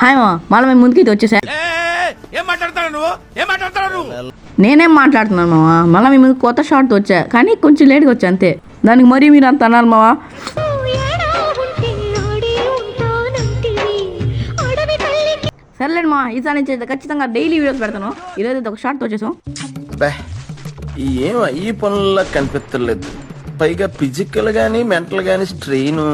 Hi మా మళ్ళీ మేము ముందుకి వచ్చేసా. నేనేం మాట్లాడుతున్నాను మావా, మళ్ళీ మీ ముందు కొత్త షార్ట్తో వచ్చా, కానీ కొంచెం లేట్గా వచ్చా అంతే. దానికి మరీ మీరు అంత అన్నారు మావా. సర్లేండి మా, ఈసారి నుంచి ఖచ్చితంగా డైలీ వీడియోస్ పెడతాను. ఈరోజు అయితే ఒక షార్ట్తో వచ్చేసాం. ఏం ఈ పనుల్లో కనిపించలేదు, పైగా ఫిజికల్ గానీ మెంటల్ గానీ స్ట్రెయిన్.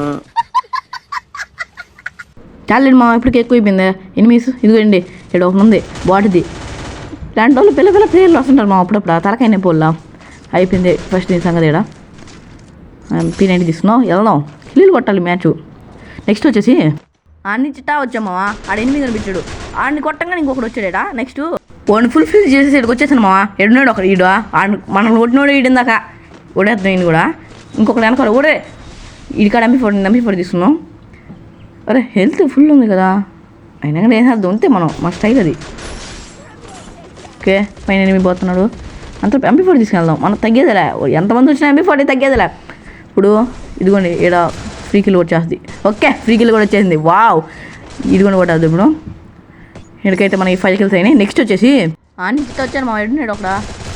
చాలండి మా, ఇప్పటికి ఎక్కువ అయిపోయింది. ఎనిమిస్ ఇదిగోండి, ఇక్కడ ఒకటి ఉంది బాటిది. ఇలాంటి వాళ్ళు పిల్ల ప్లేయర్లు వస్తుంటారు మా, అప్పుడప్పుడు తలకైనా పోల్లా. అయిపోయింది ఫస్ట్ నీ సంగతి. ఇక్కడ P90 తీసుకున్నాం, వెళ్దాం కిల్లీలు కొట్టాలి మ్యాచ్. నెక్స్ట్ వచ్చేసి ఆడిని చిట్టా వచ్చామావా, ఆడ 8 కనిపించాడు. ఆడిని కొట్టంగా ఇంకొకటి వచ్చాడా. నెక్స్ట్ వాడిని ఫుల్ఫిల్ చేసేసి ఇక్కడికి వచ్చేసాను మావా. ఎడున్నాడు ఒకడు, ఈడు ఆడు మనల్ని కొట్టినోడు ఈడిందాక ఓడేస్తున్నాం. ఈయన కూడా ఇంకొకటి వెనకాల ఓడే. ఈడికాడ ఎంపీ4 తీసుకున్నాం. అరే హెల్త్ ఫుల్ ఉంది కదా, అయినా కానీ ఏం అర్థం అంతే, మా స్టైల్ అది. ఓకే పైన ఎనిమిది పోతున్నాడు, అంత ఎంపీ4 తీసుకెళ్దాం. మనం తగ్గేదిలే, ఎంతమంది వచ్చినా ఎంపీ4 తగ్గేదిలే. ఇప్పుడు ఇదిగోండి ఈడ ఫ్రీ కిల్ వచ్చేస్తుంది. ఓకే ఫ్రీ కిల్ కూడా వచ్చేసింది. వావ్, ఇదిగోండి కొట్టేది. ఇప్పుడు ఇక్కడికైతే మనకి 5 kills అయినాయి. నెక్స్ట్ వచ్చేసి అన్ని వచ్చాను మా ఎడున్నాడు ఒకడ.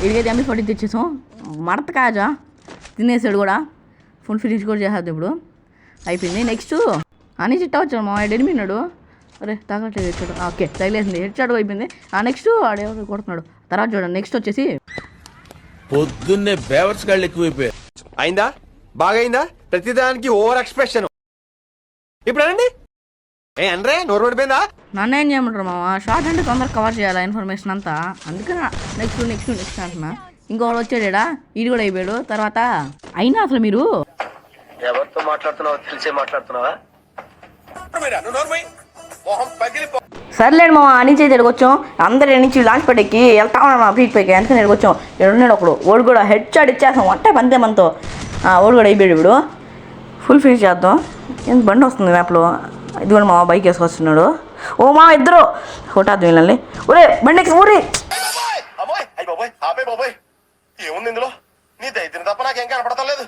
ఇడికైతే ఎంపీ4 తెచ్చేసాం. మడత కాజా తినేసాడు కూడా, ఫుల్ ఫినిష్ కూడా చేసేది. ఇప్పుడు అయిపోయింది. నెక్స్ట్ అని చిట్టా వచ్చాడు మా, ఎనిమినాడు. అరే తగ్గట్లేదు హెడ్ షాట్. ఓకే తగిలేసింది, హెడ్ షాట్ అయిపోయింది. నెక్స్ట్ ఆడెవరు కొడుతున్నాడు. తర్వాత చూడండి నెక్స్ట్ వచ్చేసి పొద్దున్నే బేవర్స్ గాళ్ళు ఎక్కువైపోయారు. అయిందా, బాగైందా? ప్రతిదానికి ఓవర్ ఎక్స్ప్రెషన్. ఇప్పుడు అనండి, ఏ అనరే నోరు పడిపోయిందా? నన్ను ఏం చేయమంటారు మామ, షార్ట్ అంటే తొందరగా కవర్ చేయాలి ఇన్ఫర్మేషన్ అంతా, అందుకని నెక్స్ట్ అంటున్నా. ఇంకొకడు వచ్చాడా, ఇది కూడా అయిపోయాడు. తర్వాత అయినా అసలు మీరు ఎవరితో మాట్లాడుతున్నావో తెలిసే మాట్లాడుతున్నావా? సర్లేండి మా, నుంచి అయితే వచ్చాం. అందరి నుంచి లాంచ్ పడేకి వెళ్తా ఉన్నాం మా ఫ్రీక్ పైకి. అందుకని వచ్చాం. ఎడున్నాడు ఒకడు, ఓడి కూడా హెడ్ షాట్ ఇచ్చేస్తాం అంటే పంతే మనతో. ఓడి కూడా అయిపోయాడు. ఇప్పుడు ఫుల్ ఫినిష్ చేద్దాం. ఎంత బండి వస్తుంది మ్యాప్లో. ఇది కూడా మా బైక్ వేసుకొస్తున్నాడు. ఓ మా ఇద్దరు కొట్టాద్దాం వీళ్ళని. ఒరే బండి ఊరి ఏముంది ఇందులో? నీ దైత్యం తప్ప నాకేం కనపడతలేదు.